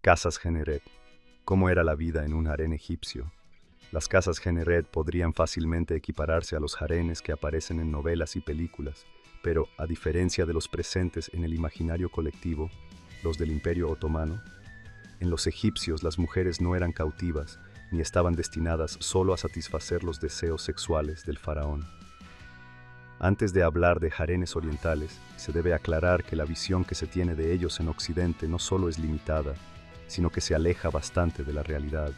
Casas Generet. ¿Cómo era la vida en un harén egipcio? Las casas Generet podrían fácilmente equipararse a los harenes que aparecen en novelas y películas, pero, a diferencia de los presentes en el imaginario colectivo, los del Imperio Otomano, en los egipcios las mujeres no eran cautivas ni estaban destinadas solo a satisfacer los deseos sexuales del faraón. Antes de hablar de harenes orientales, se debe aclarar que la visión que se tiene de ellos en Occidente no solo es limitada, sino que se aleja bastante de la realidad.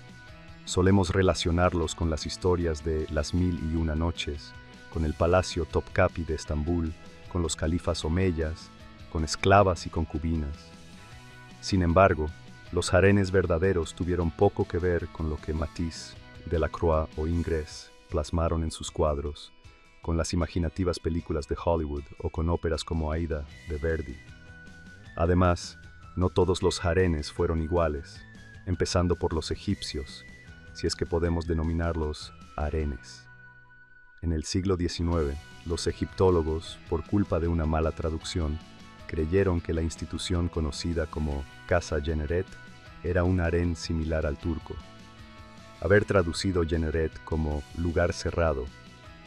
Solemos relacionarlos con las historias de Las Mil y Una Noches, con el palacio Topkapi de Estambul, con los califas omeyas, con esclavas y concubinas. Sin embargo, los harenes verdaderos tuvieron poco que ver con lo que Matisse, Delacroix o Ingres plasmaron en sus cuadros, con las imaginativas películas de Hollywood o con óperas como Aida de Verdi. Además, no todos los harenes fueron iguales, empezando por los egipcios, si es que podemos denominarlos harenes. En el siglo XIX, los egiptólogos, por culpa de una mala traducción, creyeron que la institución conocida como Casa Generet era un harén similar al turco. Haber traducido Generet como lugar cerrado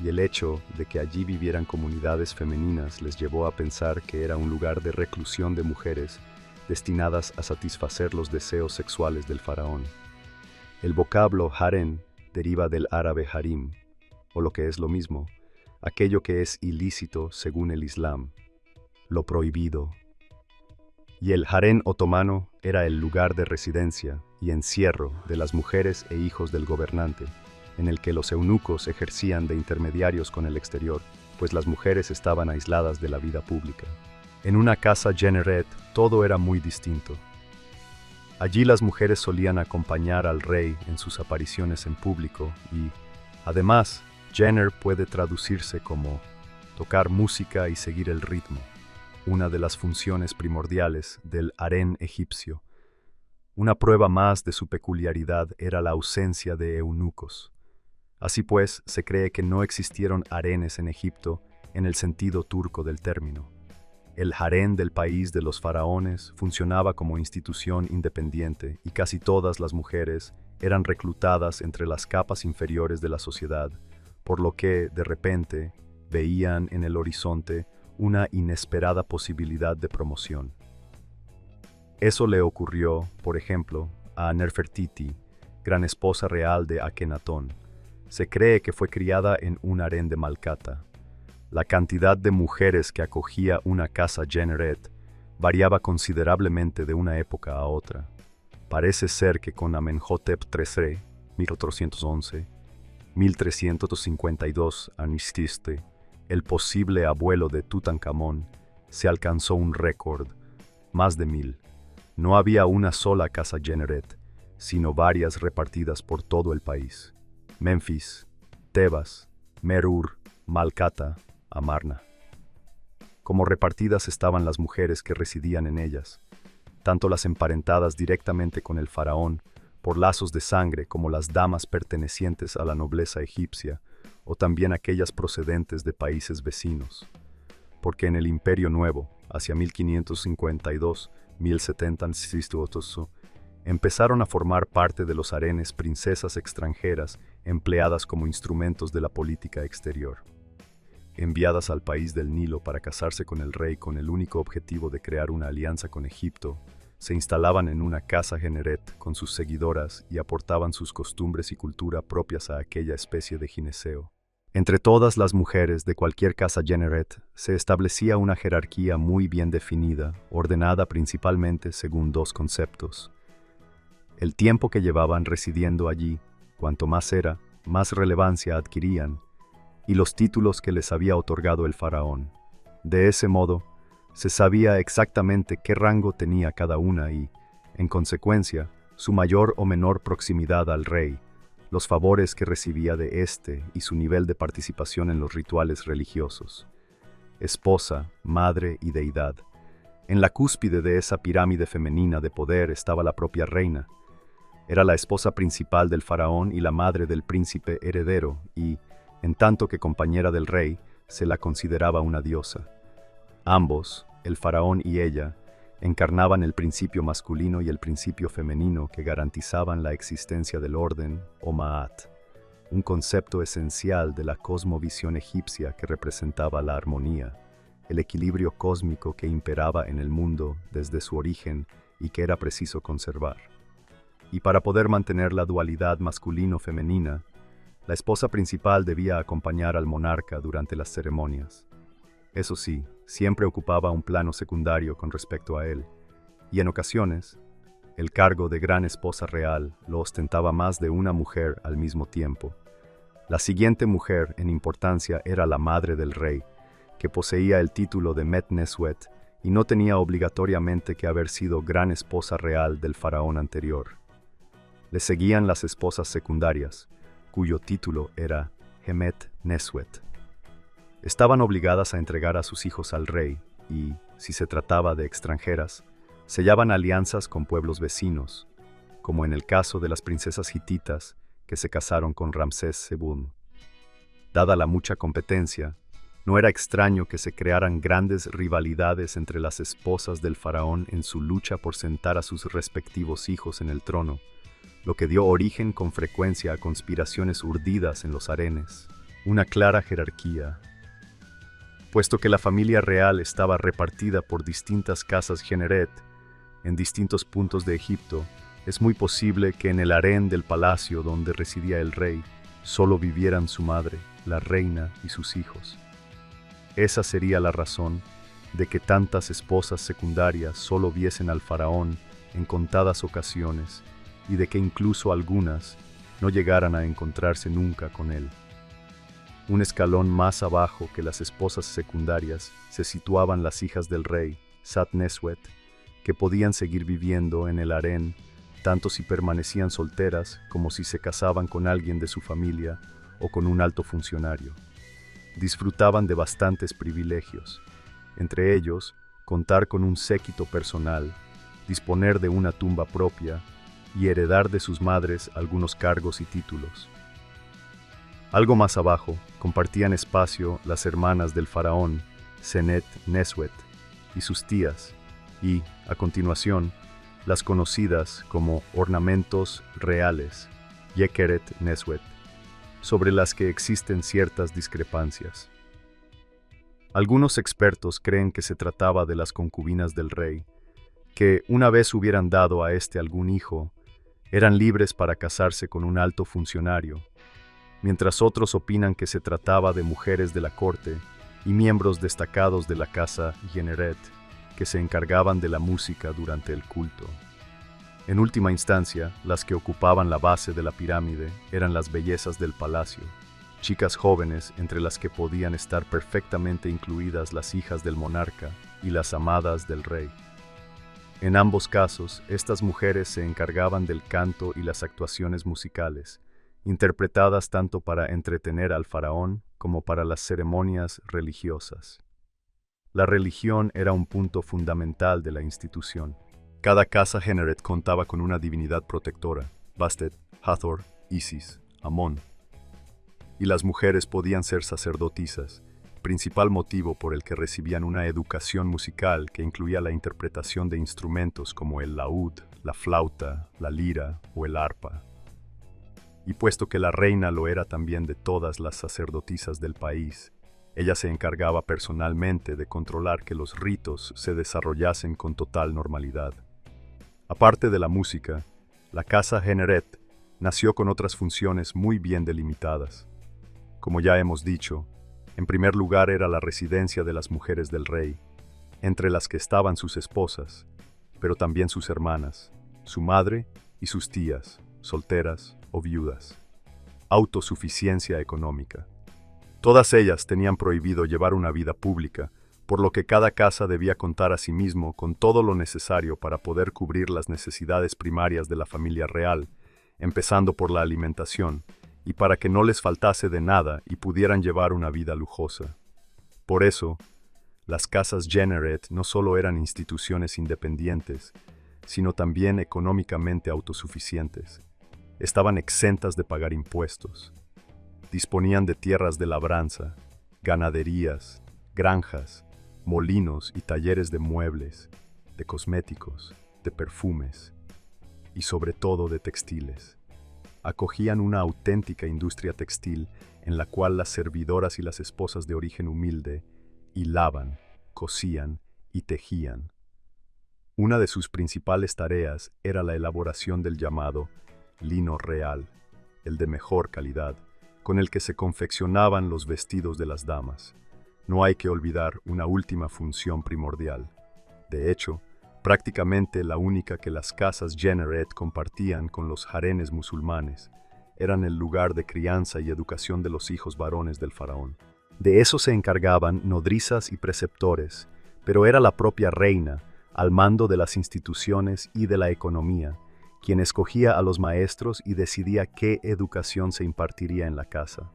y el hecho de que allí vivieran comunidades femeninas les llevó a pensar que era un lugar de reclusión de mujeres destinadas a satisfacer los deseos sexuales del faraón. El vocablo harén deriva del árabe harim, o lo que es lo mismo, aquello que es ilícito según el Islam, lo prohibido. Y el harén otomano era el lugar de residencia y encierro de las mujeres e hijos del gobernante, en el que los eunucos ejercían de intermediarios con el exterior, pues las mujeres estaban aisladas de la vida pública. En una casa Generet todo era muy distinto. Allí las mujeres solían acompañar al rey en sus apariciones en público y, además, Gener puede traducirse como tocar música y seguir el ritmo, una de las funciones primordiales del harén egipcio. Una prueba más de su peculiaridad era la ausencia de eunucos. Así pues, se cree que no existieron harenes en Egipto en el sentido turco del término. El harén del país de los faraones funcionaba como institución independiente y casi todas las mujeres eran reclutadas entre las capas inferiores de la sociedad, por lo que, de repente, veían en el horizonte una inesperada posibilidad de promoción. Eso le ocurrió, por ejemplo, a Nefertiti, gran esposa real de Akenatón. Se cree que fue criada en un harén de Malcata. La cantidad de mujeres que acogía una casa Generet variaba considerablemente de una época a otra. Parece ser que con Amenhotep III, 1411-1352 a.C., el posible abuelo de Tutankamón, se alcanzó un récord, más de 1000. No había una sola casa Generet, sino varias repartidas por todo el país. Memphis, Tebas, Merur, Malcata, Amarna. Como repartidas estaban las mujeres que residían en ellas, tanto las emparentadas directamente con el faraón por lazos de sangre como las damas pertenecientes a la nobleza egipcia, o también aquellas procedentes de países vecinos. Porque en el Imperio Nuevo, hacia 1552-1070, empezaron a formar parte de los harenes princesas extranjeras empleadas como instrumentos de la política exterior. Enviadas al país del Nilo para casarse con el rey con el único objetivo de crear una alianza con Egipto, se instalaban en una casa Generet con sus seguidoras y aportaban sus costumbres y cultura propias a aquella especie de gineceo. Entre todas las mujeres de cualquier casa Generet se establecía una jerarquía muy bien definida, ordenada principalmente según dos conceptos. El tiempo que llevaban residiendo allí, cuanto más era, más relevancia adquirían, y los títulos que les había otorgado el faraón. De ese modo, se sabía exactamente qué rango tenía cada una y, en consecuencia, su mayor o menor proximidad al rey, los favores que recibía de éste y su nivel de participación en los rituales religiosos. Esposa, madre y deidad. En la cúspide de esa pirámide femenina de poder estaba la propia reina. Era la esposa principal del faraón y la madre del príncipe heredero y, en tanto que compañera del rey, se la consideraba una diosa. Ambos, el faraón y ella, encarnaban el principio masculino y el principio femenino que garantizaban la existencia del orden, o Ma'at, un concepto esencial de la cosmovisión egipcia que representaba la armonía, el equilibrio cósmico que imperaba en el mundo desde su origen y que era preciso conservar. Y para poder mantener la dualidad masculino-femenina, la esposa principal debía acompañar al monarca durante las ceremonias. Eso sí, siempre ocupaba un plano secundario con respecto a él, y en ocasiones, el cargo de gran esposa real lo ostentaba más de una mujer al mismo tiempo. La siguiente mujer en importancia era la madre del rey, que poseía el título de Met-Neswet y no tenía obligatoriamente que haber sido gran esposa real del faraón anterior. Le seguían las esposas secundarias, cuyo título era Hemet-Neswet. Estaban obligadas a entregar a sus hijos al rey y, si se trataba de extranjeras, sellaban alianzas con pueblos vecinos, como en el caso de las princesas hititas que se casaron con Ramsés II. Dada la mucha competencia, no era extraño que se crearan grandes rivalidades entre las esposas del faraón en su lucha por sentar a sus respectivos hijos en el trono, lo que dio origen con frecuencia a conspiraciones urdidas en los harenes. Una clara jerarquía. Puesto que la familia real estaba repartida por distintas casas generet en distintos puntos de Egipto, es muy posible que en el harén del palacio donde residía el rey solo vivieran su madre, la reina y sus hijos. Esa sería la razón de que tantas esposas secundarias solo viesen al faraón en contadas ocasiones y de que incluso algunas no llegaran a encontrarse nunca con él. Un escalón más abajo que las esposas secundarias se situaban las hijas del rey, Sat-Neswet, que podían seguir viviendo en el harén tanto si permanecían solteras como si se casaban con alguien de su familia o con un alto funcionario. Disfrutaban de bastantes privilegios, entre ellos contar con un séquito personal, disponer de una tumba propia y heredar de sus madres algunos cargos y títulos. Algo más abajo compartían espacio las hermanas del faraón, Senet-Neswet, y sus tías, y, a continuación, las conocidas como ornamentos reales, Yekeret-Neswet, sobre las que existen ciertas discrepancias. Algunos expertos creen que se trataba de las concubinas del rey, que, una vez hubieran dado a éste algún hijo, eran libres para casarse con un alto funcionario, mientras otros opinan que se trataba de mujeres de la corte y miembros destacados de la casa Generet, que se encargaban de la música durante el culto. En última instancia, las que ocupaban la base de la pirámide eran las bellezas del palacio, chicas jóvenes entre las que podían estar perfectamente incluidas las hijas del monarca y las amadas del rey. En ambos casos, estas mujeres se encargaban del canto y las actuaciones musicales, interpretadas tanto para entretener al faraón como para las ceremonias religiosas. La religión era un punto fundamental de la institución. Cada casa Generet contaba con una divinidad protectora, Bastet, Hathor, Isis, Amón. Y las mujeres podían ser sacerdotisas, principal motivo por el que recibían una educación musical que incluía la interpretación de instrumentos como el laúd, la flauta, la lira o el arpa. Y puesto que la reina lo era también de todas las sacerdotisas del país, ella se encargaba personalmente de controlar que los ritos se desarrollasen con total normalidad. Aparte de la música, la casa Generet nació con otras funciones muy bien delimitadas. Como ya hemos dicho, en primer lugar era la residencia de las mujeres del rey, entre las que estaban sus esposas, pero también sus hermanas, su madre y sus tías, solteras o viudas. Autosuficiencia económica. Todas ellas tenían prohibido llevar una vida pública, por lo que cada casa debía contar a sí mismo con todo lo necesario para poder cubrir las necesidades primarias de la familia real, empezando por la alimentación, y para que no les faltase de nada y pudieran llevar una vida lujosa. Por eso, las casas Generet no solo eran instituciones independientes, sino también económicamente autosuficientes. Estaban exentas de pagar impuestos. Disponían de tierras de labranza, ganaderías, granjas, molinos y talleres de muebles, de cosméticos, de perfumes y sobre todo de textiles. Acogían una auténtica industria textil en la cual las servidoras y las esposas de origen humilde hilaban, cosían y tejían. Una de sus principales tareas era la elaboración del llamado lino real, el de mejor calidad, con el que se confeccionaban los vestidos de las damas. No hay que olvidar una última función primordial. De hecho, prácticamente la única que las casas Jenneret compartían con los harenes musulmanes, eran el lugar de crianza y educación de los hijos varones del faraón. De eso se encargaban nodrizas y preceptores, pero era la propia reina, al mando de las instituciones y de la economía, quien escogía a los maestros y decidía qué educación se impartiría en la casa.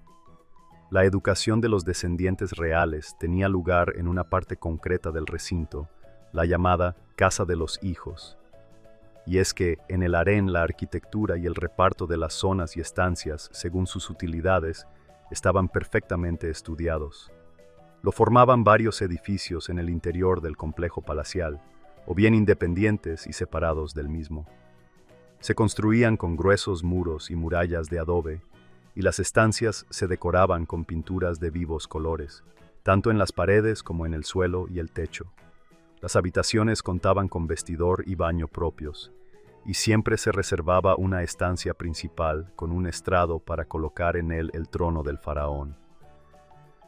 La educación de los descendientes reales tenía lugar en una parte concreta del recinto, la llamada Casa de los Hijos. Y es que en el harén la arquitectura y el reparto de las zonas y estancias, según sus utilidades, estaban perfectamente estudiados. Lo formaban varios edificios en el interior del complejo palacial, o bien independientes y separados del mismo. Se construían con gruesos muros y murallas de adobe, y las estancias se decoraban con pinturas de vivos colores, tanto en las paredes como en el suelo y el techo. Las habitaciones contaban con vestidor y baño propios, y siempre se reservaba una estancia principal con un estrado para colocar en él el trono del faraón.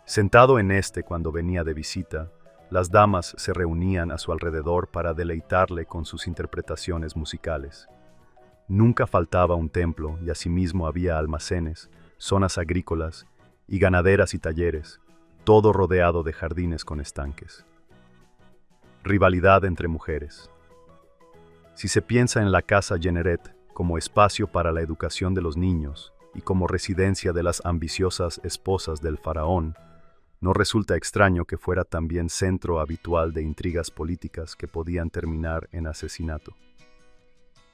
Sentado en este cuando venía de visita, las damas se reunían a su alrededor para deleitarle con sus interpretaciones musicales. Nunca faltaba un templo y asimismo había almacenes, zonas agrícolas y ganaderas y talleres, todo rodeado de jardines con estanques. Rivalidad entre mujeres. Si se piensa en la casa Jenneret como espacio para la educación de los niños y como residencia de las ambiciosas esposas del faraón, no resulta extraño que fuera también centro habitual de intrigas políticas que podían terminar en asesinato.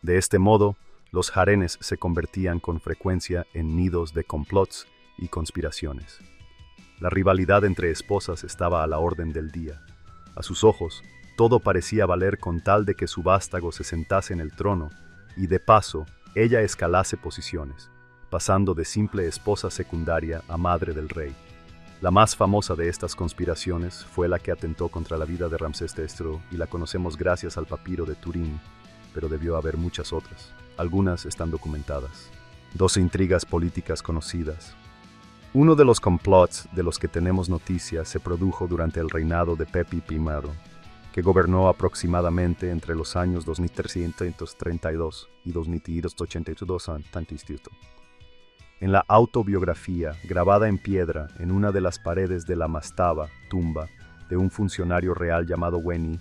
De este modo, los harenes se convertían con frecuencia en nidos de complots y conspiraciones. La rivalidad entre esposas estaba a la orden del día. A sus ojos, todo parecía valer con tal de que su vástago se sentase en el trono y, de paso, ella escalase posiciones, pasando de simple esposa secundaria a madre del rey. La más famosa de estas conspiraciones fue la que atentó contra la vida de Ramsés III y la conocemos gracias al papiro de Turín, pero debió haber muchas otras. Algunas están documentadas. 12 intrigas políticas conocidas. Uno de los complots de los que tenemos noticia se produjo durante el reinado de Pepi I, que gobernó aproximadamente entre los años 2332 y 2382 a.C. En la autobiografía, grabada en piedra en una de las paredes de la mastaba, tumba, de un funcionario real llamado Weni,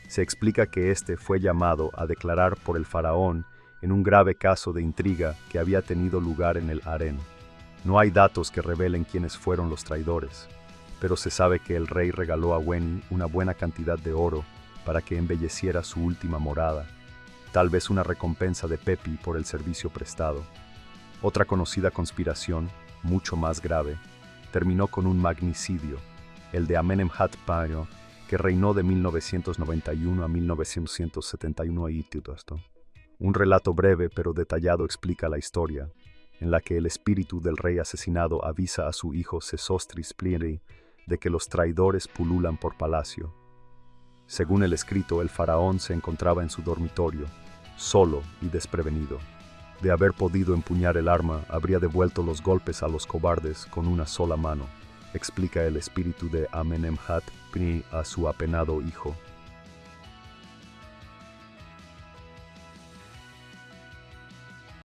se explica que éste fue llamado a declarar por el faraón en un grave caso de intriga que había tenido lugar en el harén. No hay datos que revelen quiénes fueron los traidores, pero se sabe que el rey regaló a Weni una buena cantidad de oro para que embelleciera su última morada, tal vez una recompensa de Pepi por el servicio prestado. Otra conocida conspiración, mucho más grave, terminó con un magnicidio, el de Amenemhat I, que reinó de 1991 a 1971 y Un relato breve pero detallado explica la historia, en la que el espíritu del rey asesinado avisa a su hijo Sesostris Plieri de que los traidores pululan por palacio. Según el escrito, el faraón se encontraba en su dormitorio, solo y desprevenido. De haber podido empuñar el arma, habría devuelto los golpes a los cobardes con una sola mano, explica el espíritu de Amenemhat I a su apenado hijo.